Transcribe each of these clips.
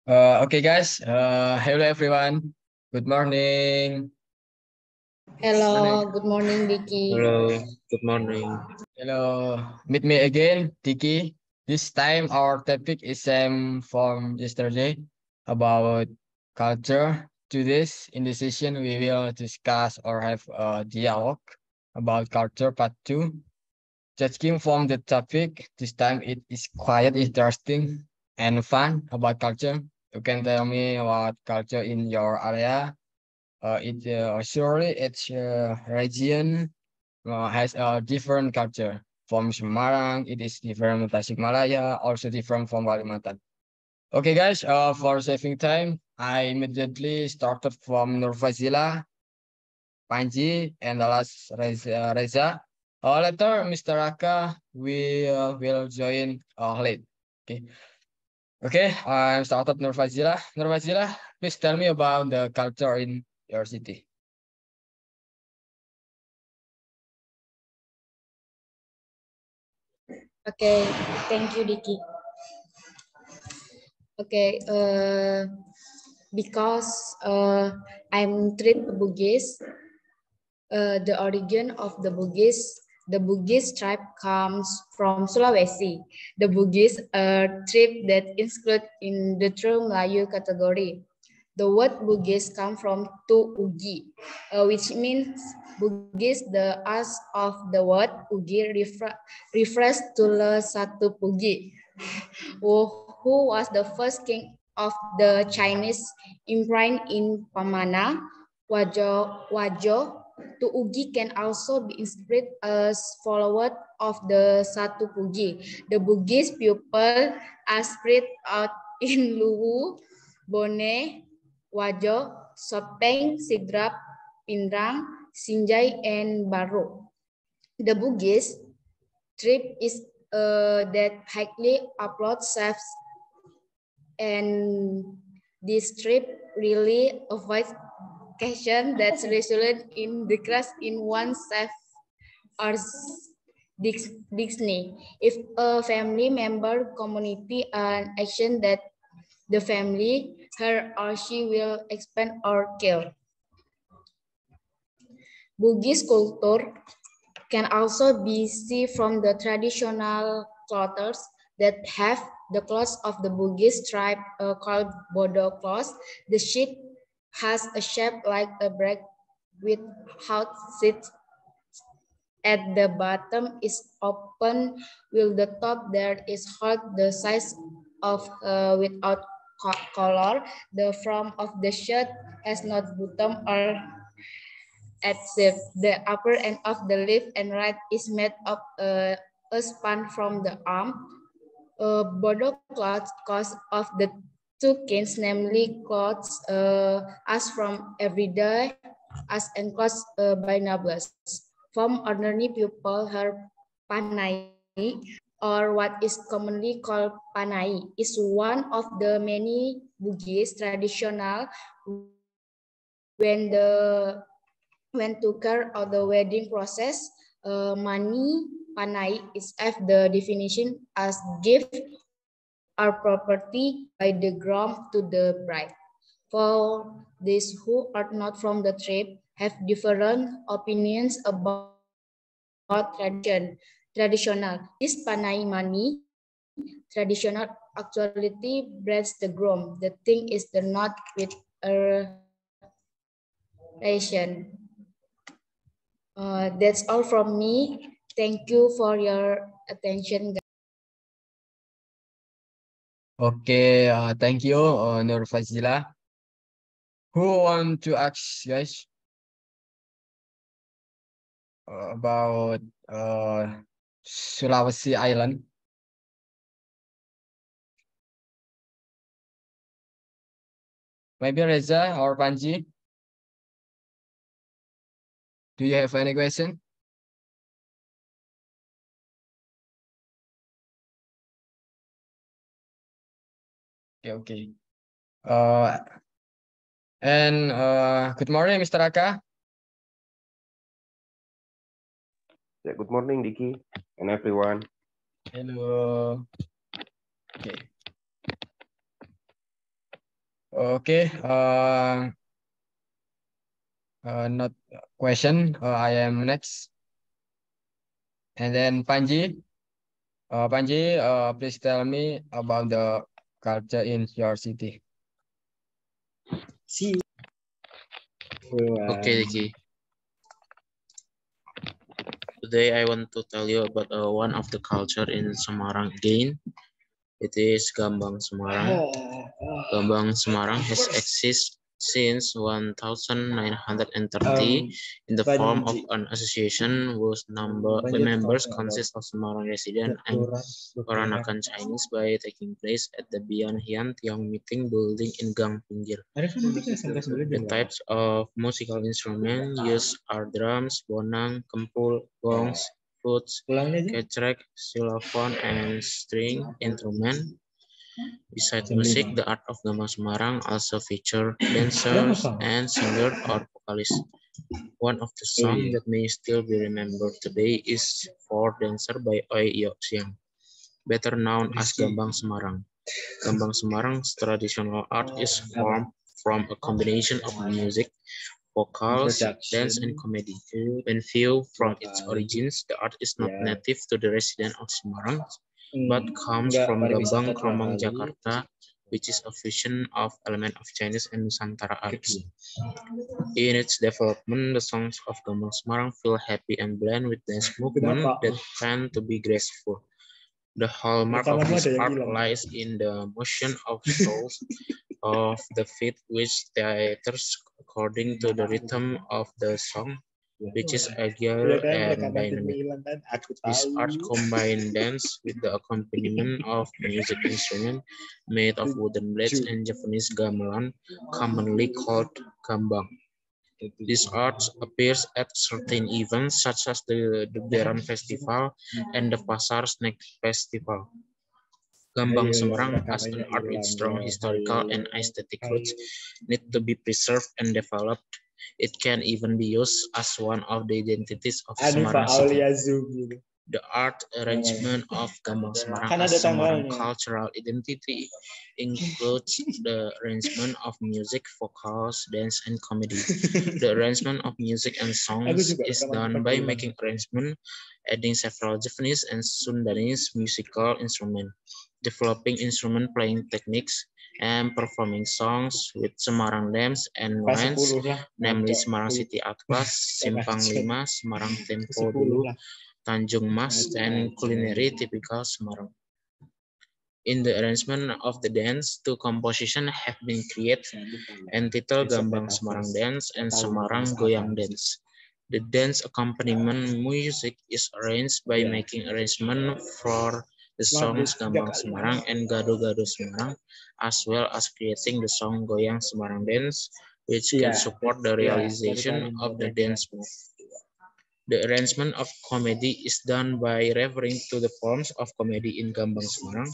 Okay, guys. Hello, everyone. Good morning. Hello, good morning, Vicky. Hello, good morning. Hello. Meet me again, Tiki. This time, our topic is same from yesterday about culture. To this, in this session, we will discuss or have a dialogue about culture part 2. Judging from the topic, this time it is quite interesting and fun about culture. You can tell me about culture in your area. Surely each region has a different culture. From Semarang, it is different from Tasikmalaya, also different from Kalimantan. Okay, guys. For saving time, I immediately started from Nurfazila, Panji, and the last Reza. Later, Mr. Raka, we will join late. Okay. Okay, I'm started Nurfazila. Nurfazila, please tell me about the culture in your city. Okay, thank you, Vicky. Okay, because I'm trained Bugis, the origin of the Bugis tribe comes from Sulawesi. The Bugis tribe that included in the term Melayu category. The word Bugis comes from tu ugi, which means Bugis. The as of the word ugi refers to the Satu Pugi, who was the first king of the Chinese Empire in Pamana. Wajo to Ugi can also be interpreted as follower of the Satu Pugi. The Bugis people are spread out in Luwu, Bone, Wajo, Sopeng, Sidrap, Pindrang, Sinjai, and Baro. The Bugis tribe is that highly upload selves, and this tribe really avoids question that's resulted in the class in one self or Disney. If a family member community an action that the family, her or she will expand or kill. Bugis culture can also be seen from the traditional clothes that have the clothes of the Bugis tribe called Bodo cloth. The sheet has a shape like a break with hot seats at the bottom is open, while the top there is hard. The size of without collar. The front of the shirt has not bottom or at the upper end of the left and right is made of a span from the arm. Border cloth cause of the two kinds, namely clothes as from everyday as enclosed by nobles. From ordinary people, her panai or what is commonly called panai is one of the many Bugis traditional when the when to care of the wedding process, money panai is F the definition as gift or property by the groom to the bride. For these who are not from the tribe have different opinions about traditional. This panai money traditional actuality breeds the groom. The thing is the knot with a ration. That's all from me. Thank you for your attention. Okay, thank you, Nur Fazila. Who want to ask, guys, about Sulawesi Island? Maybe Reza or Panji? Do you have any question? Okay, okay. And good morning, Mr. Raka. Yeah, good morning, Diki, and everyone. Hello. Okay. Okay. Not question. I am next. And then Panji. Panji, please tell me about the culture in your city. See. Okay, Diki. Today I want to tell you about one of the culture in Semarang again. It is Gambang Semarang. Gambang Semarang has existed since 1930 in the form of an association whose members consist of Semarang residents and Peranakan Chinese by taking place at the Bian Hian Tiong Meeting Building in Gang Pinggir. The types of musical instruments used are drums, bonang, kempul, gongs, flutes, kecrek, xylophone, and string instrument. Besides music, the art of Gambang Semarang also features dancers and singers or vocalists. One of the songs that may still be remembered today is For Dancer by Oi Yok Siang, better known as Gambang Semarang. Gambang Semarang's traditional art is formed from a combination of music, vocals, dance, and comedy. When viewed from its origins, the art is not native to the residents of Semarang, but comes from Gambang Kromong Jakarta, which is a fusion of elements of Chinese and Nusantara arts. In its development, the songs of Gambang Semarang feel happy and blend with dance movement that tend to be graceful. The hallmark of this art lies in the motion of soles of the feet, which theaters according to the rhythm of the song, which is agile and dynamic. This art combines dance with the accompaniment of music instruments made of wooden blades and Japanese gamelan, commonly called gambang. This art appears at certain events such as the Deran Festival and the Pasar Snack Festival. Gambang Semarang, as an art with strong historical and aesthetic roots, need to be preserved and developed. It can even be used as one of the identities of Semarang City. The art arrangement of Gambang Semarang as Semarang cultural identity includes the arrangement of music, vocals, dance, and comedy. The arrangement of music and songs is done by making arrangement, adding several Japanese and Sundanese musical instruments, developing instrument playing techniques, and performing songs with Semarang names and lines, namely Semarang City Art Class, Simpang 5, Semarang Tempo Dulu, Tanjung Mas, and culinary typical Semarang. In the arrangement of the dance, two compositions have been created entitled Gambang Semarang Dance and Semarang Goyang Dance. The dance accompaniment music is arranged by making arrangement for the songs Gambang Semarang and Gado Gado Semarang, as well as creating the song Goyang Semarang Dance, which can support the realization of the dance move. The arrangement of comedy is done by referring to the forms of comedy in Gambang Semarang,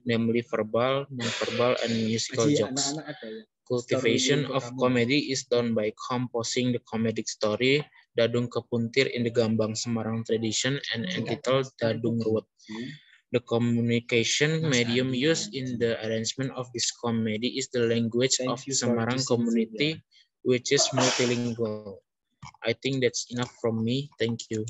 namely verbal, non-verbal, and musical jokes. Cultivation of comedy is done by composing the comedic story Dadung Kepuntir in the Gambang Semarang tradition and entitled Dadung Ruwet. The communication medium used in the arrangement of this comedy is the language of Semarang community, which is multilingual. I think that's enough from me. Thank you.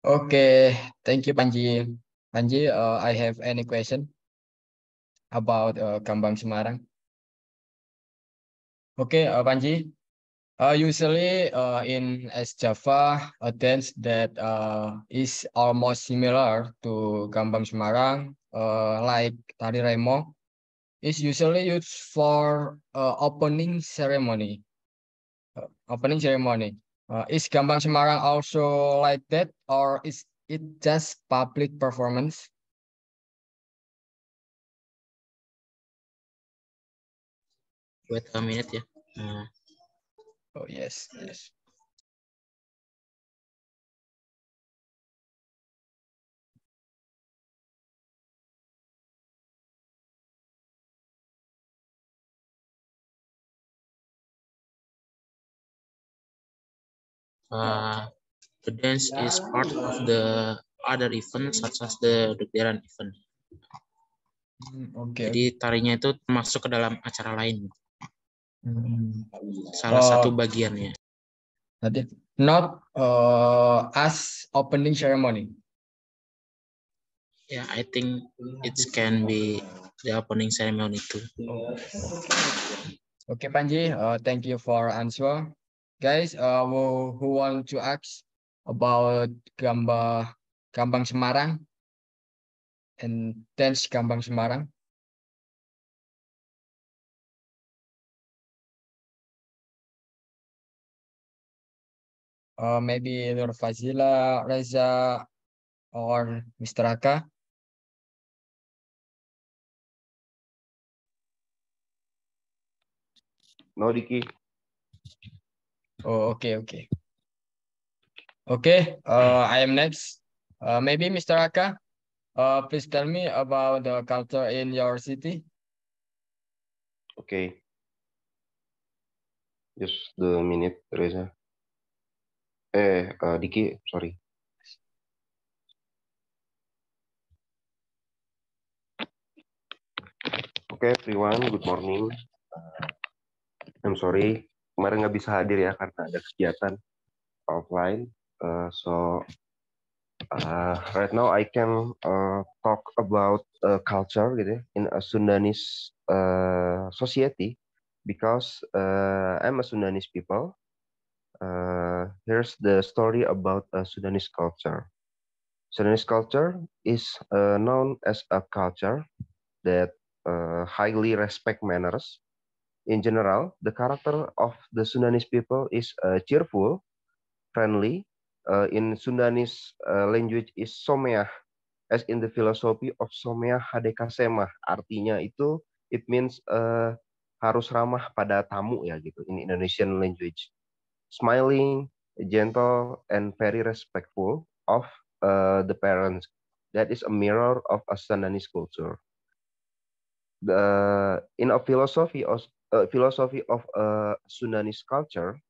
Okay, thank you, Panji. Panji, I have any question about Gambang Semarang? Okay, Panji. Usually in East Java, a dance that is almost similar to Gambang Semarang, like Tari Remo, is usually used for opening ceremony. Is Gambang Semarang also like that, or is it just public performance? Wait a minute ya. Oh yes, yes. The dance is part of the other events such as the Deran event. Oke. Jadi tarinya itu masuk ke dalam acara lain. Hmm. Salah satu bagiannya. Not as opening ceremony. Yeah, I think it can be the opening ceremony too. Okay, Panji. Thank you for answer. Guys, who want to ask about Gambang Semarang and dance Gambang Semarang? Maybe Nur Fazila, Reza, or Mr. Aka. No, Diki. Oh, okay. Okay, I am next. Maybe Mr. Aka, please tell me about the culture in your city. Okay. Just the minute, Reza. Diki, sorry. Okay, everyone, good morning. I'm sorry, kemarin nggak bisa hadir ya karena ada kegiatan offline. Right now I can talk about culture gitu ya, in a Sundanese society because I'm a Sundanese people. Here's the story about Sundanese culture. Sundanese culture is known as a culture that highly respect manners. In general, the character of the Sundanese people is cheerful, friendly. In Sundanese language is someah, as in the philosophy of someah hadekasema. Artinya itu, it means harus ramah pada tamu ya gitu, in Indonesian language. Smiling, gentle, and very respectful of the parents. That is a mirror of a Sundanese culture. In a philosophy of Sundanese culture,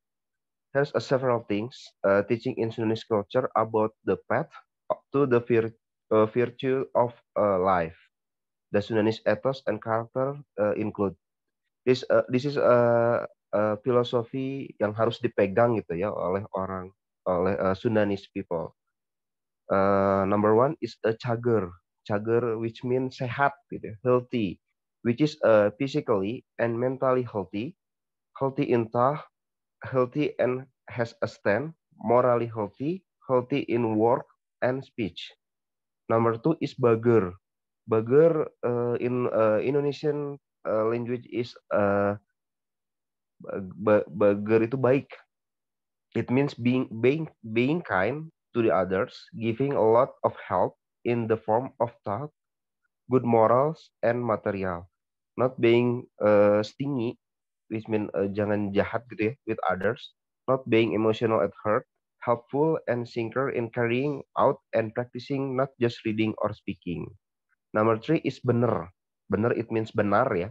there's several things teaching in Sundanese culture about the path to the virtue of life. The Sundanese ethos and character include this is a philosophy yang harus dipegang gitu ya oleh Sundanese people. Number one is a cager, which means sehat gitu, healthy, which is physically and mentally healthy in thought, healthy and has a stand, morally healthy in work and speech. Number two is bager. Bager in Indonesian language is bager itu baik. It means being kind to the others, giving a lot of help in the form of thought, good morals, and material. Not being stingy, which means jangan jahat gitu ya, with others. Not being emotional at heart, helpful and sinker in carrying out and practicing, not just reading or speaking. Number three is bener. Bener, it means benar ya.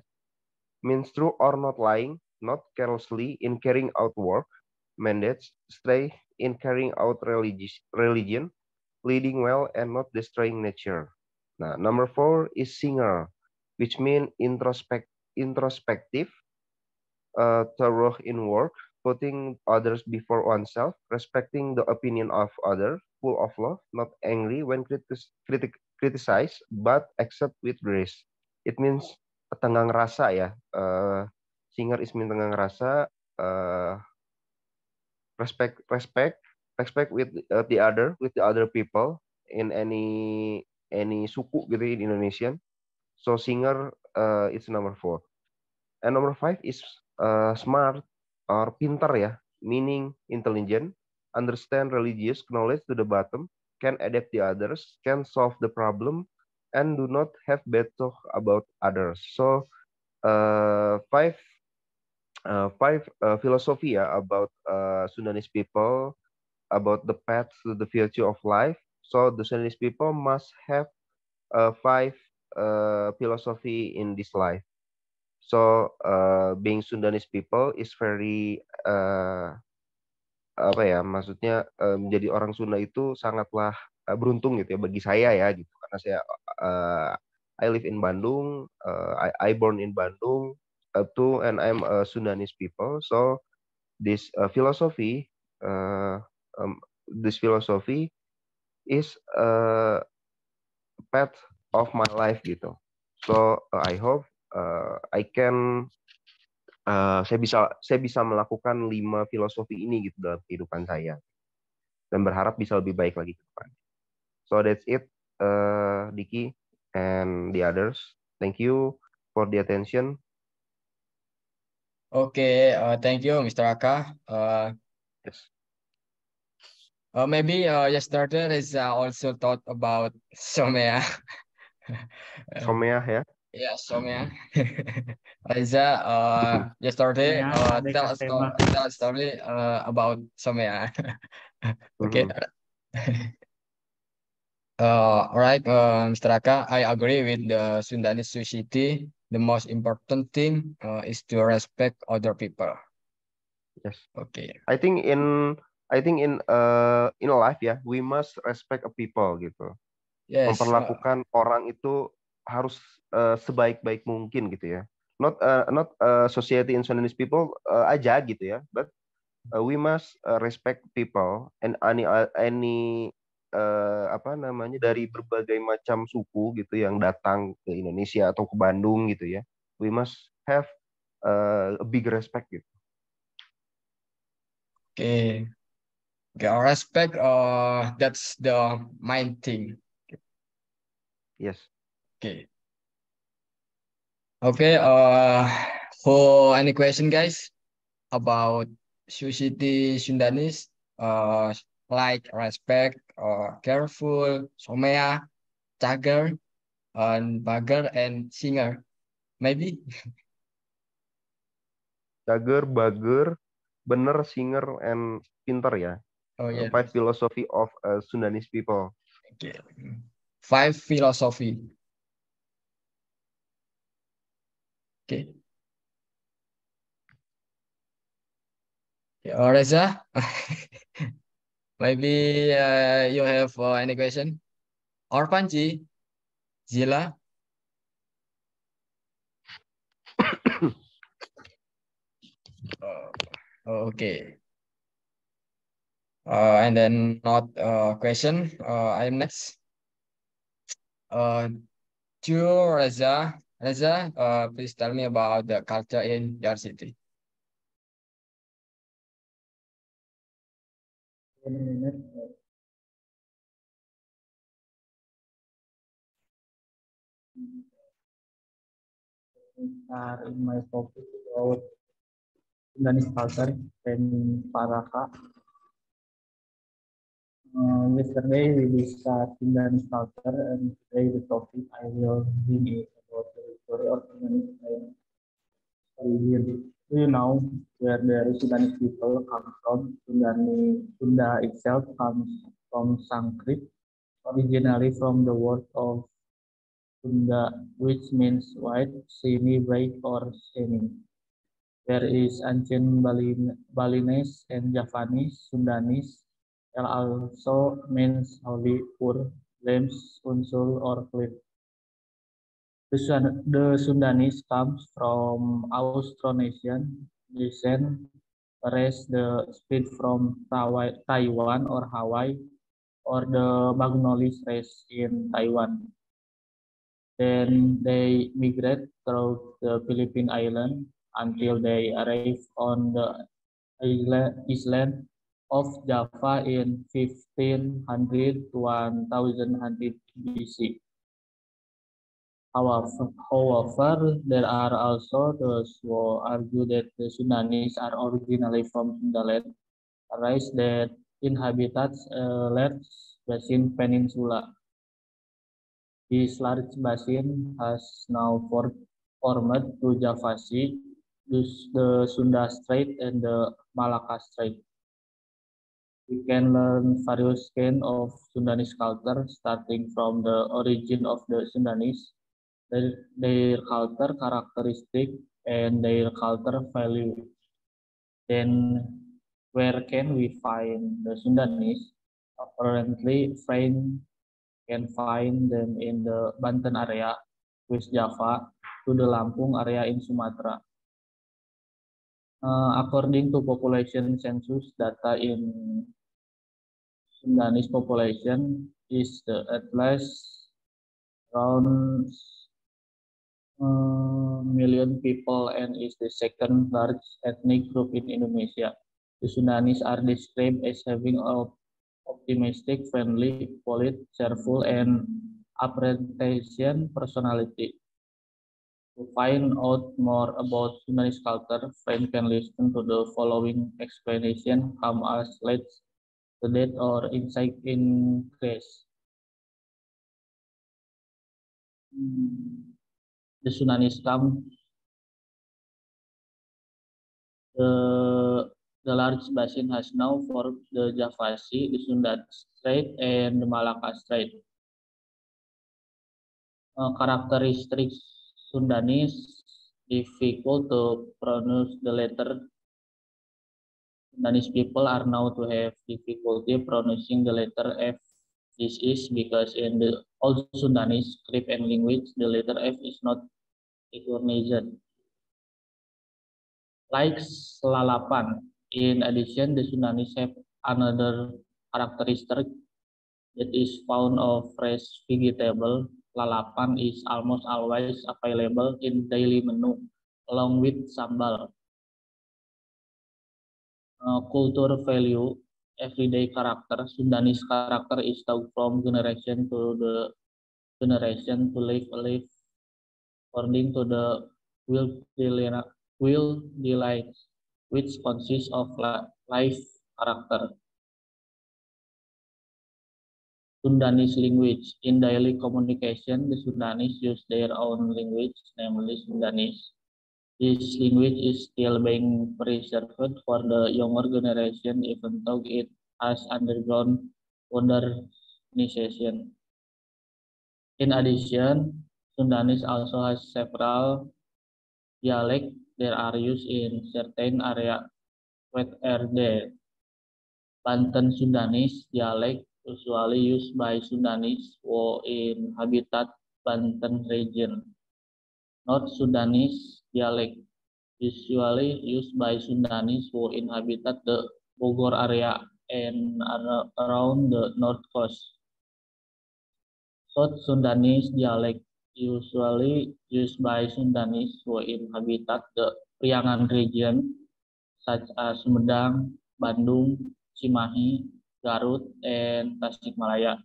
Means true or not lying, not carelessly in carrying out work, mandates, stray in carrying out religion, leading well and not destroying nature. Now, number four is singer, which means introspective, thorough in work, putting others before oneself, respecting the opinion of others, full of love, not angry when criticized, but accept with grace. It means tenggang rasa ya. Singer is mean tenggang rasa, respect with the other people in any suku gitu in Indonesian. So singer it's number four. And number five is smart or pintar ya, meaning intelligent, understand religious knowledge to the bottom, can adapt the others, can solve the problem, and do not have bad talk about others. So five philosophy ya about Sundanese people, about the path to the virtue of life. So the Sundanese people must have five philosophy in this life. So being Sundanese people is very apa ya, maksudnya menjadi orang Sunda itu sangatlah beruntung gitu ya bagi saya ya gitu, karena saya I live in Bandung. I born in Bandung too, and I'm a Sundanese people. So this philosophy, this philosophy is a path of my life gitu. So I hope I can saya bisa melakukan 5 filosofi ini gitu dalam kehidupan saya dan berharap bisa lebih baik lagi ke depan. So that's it, Diki and the others. Thank you for the attention. Okay, thank you, Mr. Aka. Yes. Maybe yesterday Reza also thought about Somea. Somea ya. Yeah, Somea. Reza, yesterday tell a story about Somea. Okay. All right, Mr. Aka, I agree with the Sundanese society. The most important thing is to respect other people. Yes. Okay. I think in life ya, we must respect a people gitu. Yes. Memperlakukan orang itu harus sebaik-baik mungkin gitu ya. Not society in Sudanese people aja gitu ya, but we must respect people and any dari berbagai macam suku gitu yang datang ke Indonesia atau ke Bandung gitu ya. We must have a big respect gitu. Okay. Okay, respect. That's the main thing. Yes. Okay. Okay. For any question, guys, about society Sundanese, like respect, careful, somea, cager, and bager, and singer, maybe. Cager, bager, bener, singer, and pinter ya. Oh yeah. 5 philosophy of Sundanese people. Okay. 5 philosophy. Okay. Reza, maybe you have any question? Or Panji, Zila? Okay. And then not question. I'm next. To Reza. Reza, please tell me about the culture in your city. In my topic about Sundanese culture in Paraka. Yesterday we discussed Sundanese culture, and today the topic I will bring is about the story of Sundanese origin. Do you know where the Sundanese people come from? Sunda itself comes from Sanskrit, originally from the word of Sunda, which means white, shiny, bright, or shining. There is ancient Balinese and Javanese Sundanese that also means holy, pure, lamps, unsur, or clean. The Sundanese comes from Austronesian descent, whereas the spread from Taiwan or Hawaii, or the Magnolese race in Taiwan. Then they migrate through the Philippine island until they arrive on the island of Java in 1500 to 1100 BC. However, there are also those who argue that the Sundanese are originally from Sundaland, a race that inhabits a large basin peninsula. This large basin has now formed two Java Sea, the Sunda Strait and the Malacca Strait. We can learn various kinds of Sundanese culture, starting from the origin of the Sundanese, their culture characteristic, and their culture value. Then, where can we find the Sundanese? Apparently, friends can find them in the Banten area, West Java, to the Lampung area in Sumatra. According to population census data in Sundanese population is at least around million people and is the second largest ethnic group in Indonesia. The Sundanese are described as having a optimistic, friendly, polite, cheerful, and appreciation personality. To find out more about Sundanese culture, friends can listen to the following explanation come as let's the date or insight in case. The Sundanese come the large basin has now formed the Java Sea, the Sunda Strait, and the Malacca Strait. Characteristics Sundanese difficult to pronounce the letter. Sundanese people are known to have difficulty pronouncing the letter F. This is because in the old Sundanese script and language, the letter F is not recognized. Like lalapan, in addition, the Sundanese have another characteristic that is found of fresh vegetable. Lalapan is almost always available in daily menu along with sambal. Culture value, everyday character, Sundanese character is taught from generation to the generation to live according to the will delight, which consists of life character. Sundanese language. In daily communication, the Sundanese use their own language, namely Sundanese. This language is still being preserved for the younger generation, even though it has undergone modernization. In addition, Sundanese also has several dialects that are used in certain areas. What are they? Banten Sundanese dialect usually used by Sundanese who in habitat Banten region. North Sundanese dialect usually used by Sundanese who inhabited the Bogor area and around the north coast. South Sundanese dialect usually used by Sundanese who inhabited the Priangan region such as Sumedang, Bandung, Cimahi, Garut, and Tasikmalaya.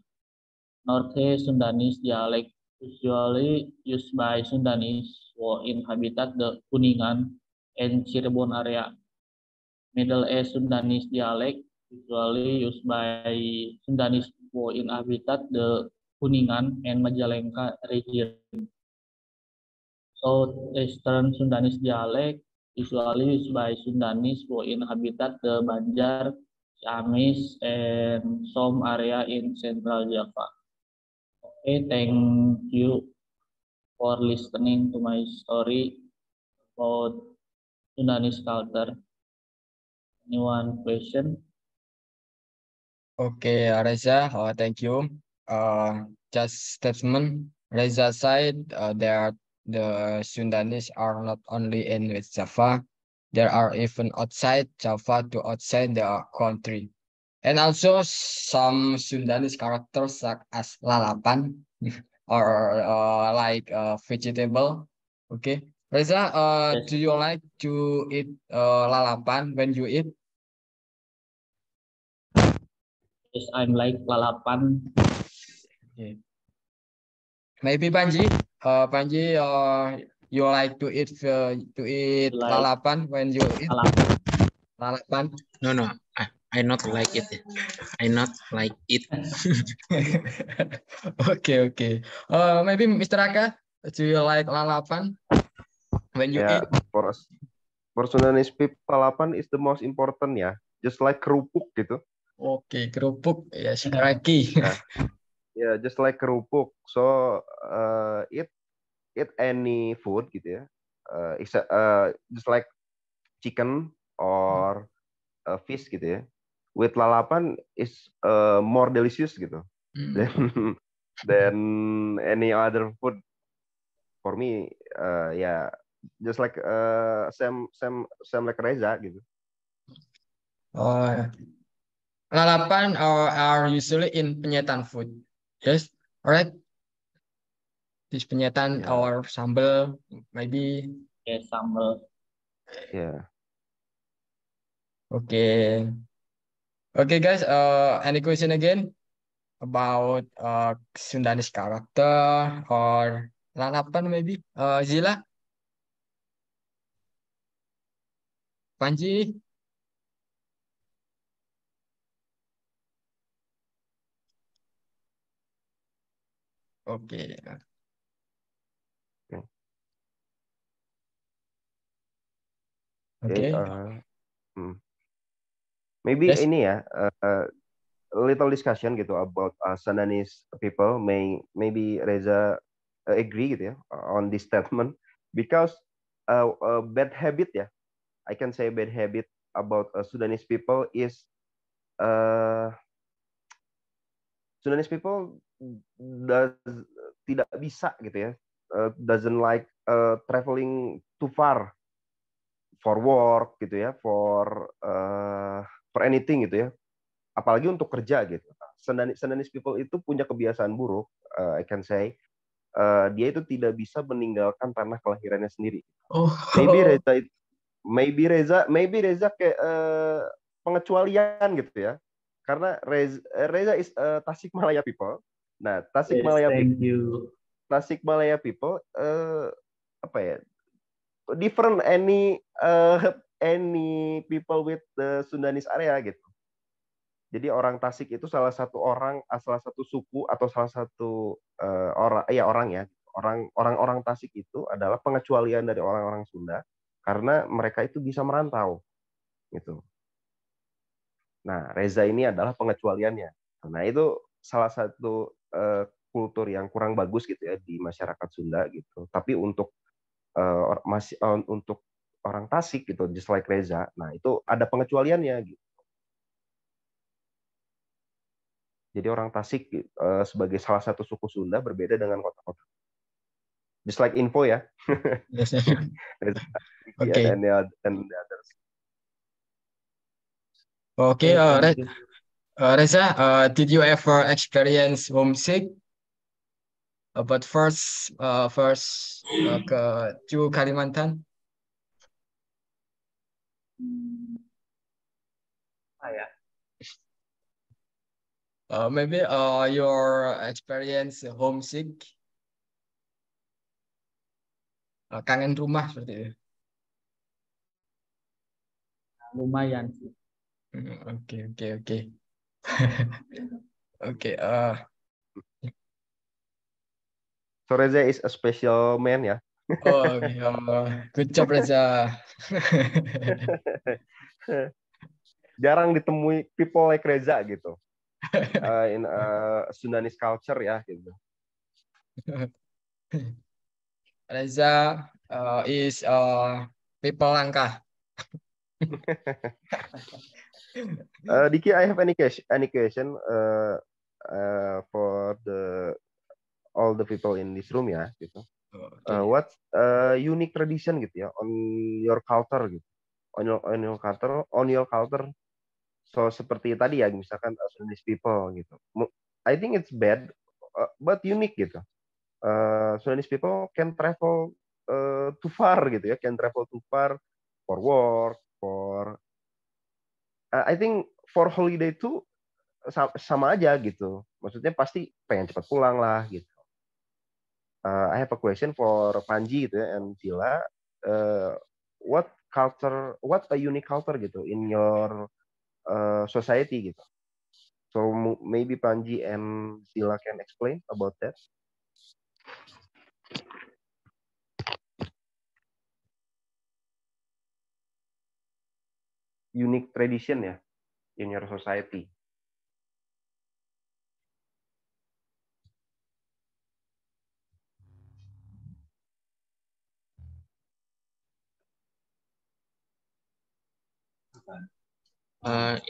North Sundanese dialect usually used by Sundanese who inhabited the Kuningan and Cirebon area. Middle East Sundanese dialect usually used by Sundanese who inhabited the Kuningan and Majalengka region. Southeastern Sundanese dialect usually used by Sundanese who inhabited the Banjar, Ciamis, and some area in Central Java. Okay, thank you for listening to my story about Sundanese culture. Anyone question? Okay, Reza, thank you. Just statement. Reza said that the Sundanese are not only in West Java, there are even outside Java to outside the country. And also some Sundanese characters such as lalapan or like vegetable. Okay. Reza, Yes. do you like to eat lalapan when you eat? Yes, I'm like lalapan. Okay. Maybe Panji, Panji, you like to eat Like lalapan when you eat lalapan. Lalapan? No, I not like it. I not like it. Okay. Maybe Mr. Raka, do you like lalapan when you eat? For Sundanese people, lalapan is the most important ya. Just like kerupuk gitu. Okay, kerupuk, yes, raki. Yeah, just like kerupuk. So eat any food gitu ya. Just like chicken or fish gitu ya. With lalapan is more delicious gitu than any other food. For me, yeah, just like same like Reza gitu. Lalapan are usually in penyetan food. Yes, alright. This penyetan or sambal, maybe. Yes, sambal. Yeah. Okay. Okay, guys. Any question again about Sundanese character or lalapan maybe? Zila, Panji. Okay. Okay. Maybe Yes. ini ya, little discussion gitu about Sundanese people. Maybe Reza agree gitu ya on this statement, because bad habit ya, I can say bad habit about Sudanese people is Sudanese people tidak bisa gitu ya, doesn't like traveling too far for work gitu ya, for anything gitu ya, apalagi untuk kerja gitu. Sundanese people itu punya kebiasaan buruk, I can say, dia itu tidak bisa meninggalkan tanah kelahirannya sendiri. Maybe Reza kayak pengecualian gitu ya, karena Reza is Tasikmalaya people. Nah, Tasikmalaya people apa ya, different any people with the Sundanese area gitu. Jadi orang Tasik itu salah satu suku atau salah satu orang Tasik itu adalah pengecualian dari orang-orang Sunda, karena mereka itu bisa merantau gitu. Nah, Reza ini adalah pengecualiannya. Nah, itu salah satu kultur yang kurang bagus gitu ya di masyarakat Sunda gitu. Tapi untuk untuk orang Tasik gitu, just like Reza, nah itu ada pengecualiannya gitu. Jadi orang Tasik sebagai salah satu suku Sunda berbeda dengan kota-kota. Just like info ya. Yes. Okay. And the others. Okay, Reza, did you ever experience homesick? But first to Kalimantan. Maybe your experience homesick, kangen rumah seperti itu. Lumayan sih. Oke. Oke. So Reza is a special man ya. Oh, good job Reza. Jarang ditemui people like Reza gitu. In Sundanese culture ya gitu. Reza is people langka. Diki, I have any question for all the people in this room ya gitu. Okay. What unique tradition gitu ya on your culture gitu, on your culture. So seperti tadi ya, misalkan Sundanese people gitu. I think it's bad, but unique gitu. Sundanese people can travel too far gitu ya, can travel too far for work, for I think for holiday tuh sama aja gitu. Maksudnya pasti pengen cepat pulang lah gitu. I have a question for Panji gitu ya, and Zila. What a unique culture gitu in your society gitu. So maybe Panji and Zila can explain about that. Unique tradition ya in your society.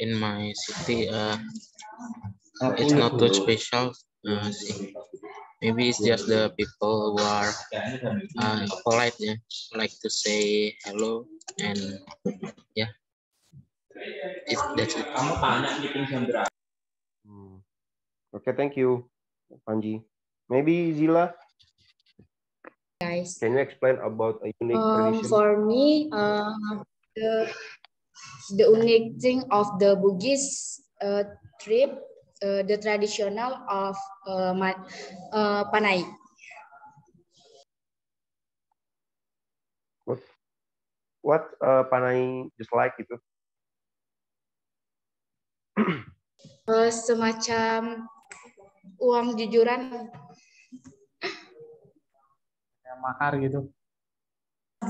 In my city, it's not too special. Maybe it's just the people who are polite, yeah, like to say hello and yeah, that's it. Okay, thank you, Panji. Maybe Zila, Guys, can you explain about a unique tradition? for me, the unique thing of the Bugis trip, the traditional of Panay. What Panay just like itu? Semacam uang jujuran. Kayak mahar gitu.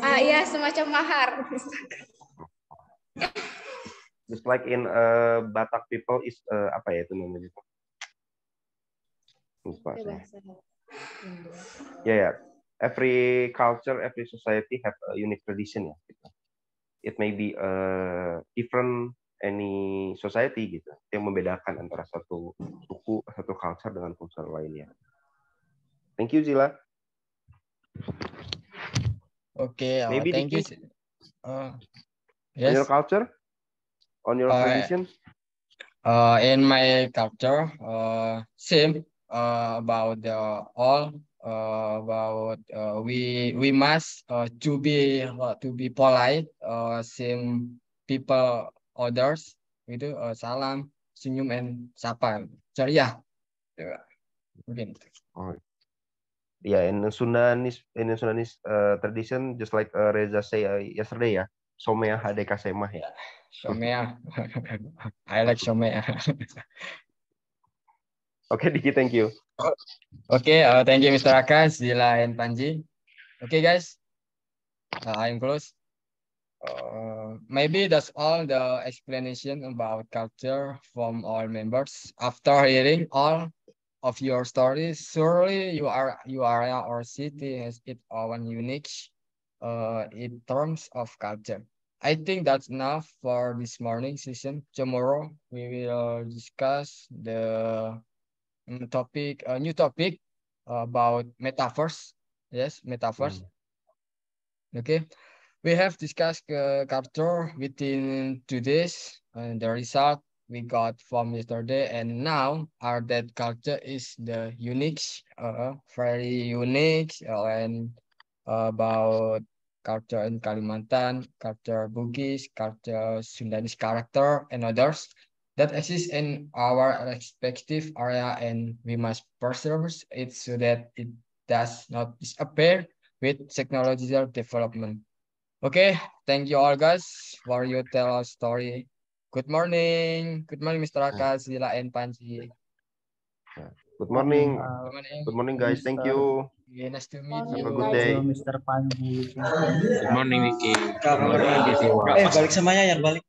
Iya, semacam mahar. Just like in Batak people is apa ya itu namanya? Lupa saya. Yeah. Every culture, every society have a unique tradition ya. Gitu. It may be different any society gitu, yang membedakan antara satu suku, satu culture dengan culture lainnya. Thank you Zila. Okay, Maybe thank you. Diki, Yes. on your culture, on your tradition. In my culture, same about the all about we must to be polite, same people others itu salam, senyum, and sapa, ceria. Mungkin. Oh. Yeah, in Sundanese tradition, just like Reza say yesterday ya, somea hadeka semah ya. Somea, I like somea. Okay, Diki, thank you. Okay, thank you, Mr. Akas, Zila, and Panji. Okay, guys, I'm close. Maybe that's all the explanation about culture from all members. After hearing all of your stories, surely your area or city has its own unique in terms of culture. I think that's enough for this morning session. Tomorrow we will discuss the topic, a new topic about metaverse. Yes, metaverse. Okay. We have discussed culture within 2 days and the result we got from yesterday, and now our that culture is the unique, very unique, and about culture in Kalimantan, culture Bugis, culture Sundanese character, and others that exist in our respective area, and we must preserve it so that it does not disappear with technological development. Okay, thank you all guys for you tell us story. Good morning. Good morning, Mr. Akas, Zila, and Panji. Good morning. Good morning. Good morning, guys. Thank you. Yeah, nice to meet Have you. a good day. Mr. Panji. Good morning, Vicky. Balik semuanya yang balik.